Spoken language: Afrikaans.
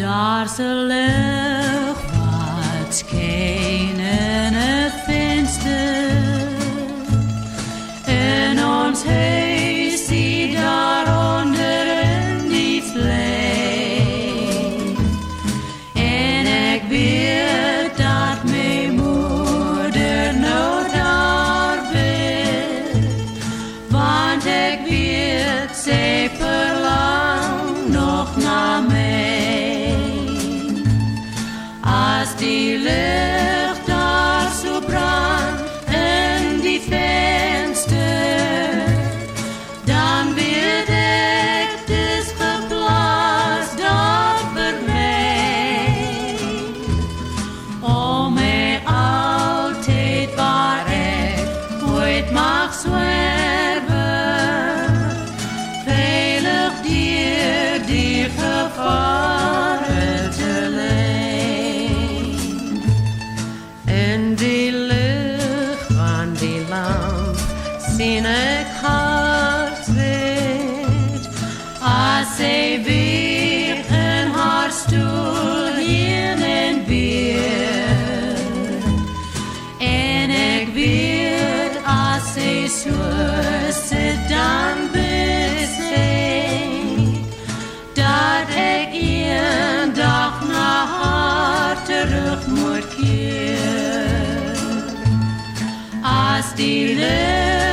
Daar's 'n lig wat skyn in 'n venster en ons huisie daaronder in die vlei. En ek weet dat my moeder nou daar bid, want ek weet sy verlang nog na my. As die lig daar so brand in die venster, dan weet ek dis geplaas daar vir my. O my altyd waar ek ooit mag swerwe, veilig deur die gevare te lei. In die lig van die lamp sien ek haar wit, as sy weer in haar stoel heen en weer. En ek weet as sy so sit dan bid sy, dat ek eendag na haar terug moet keer. As die lig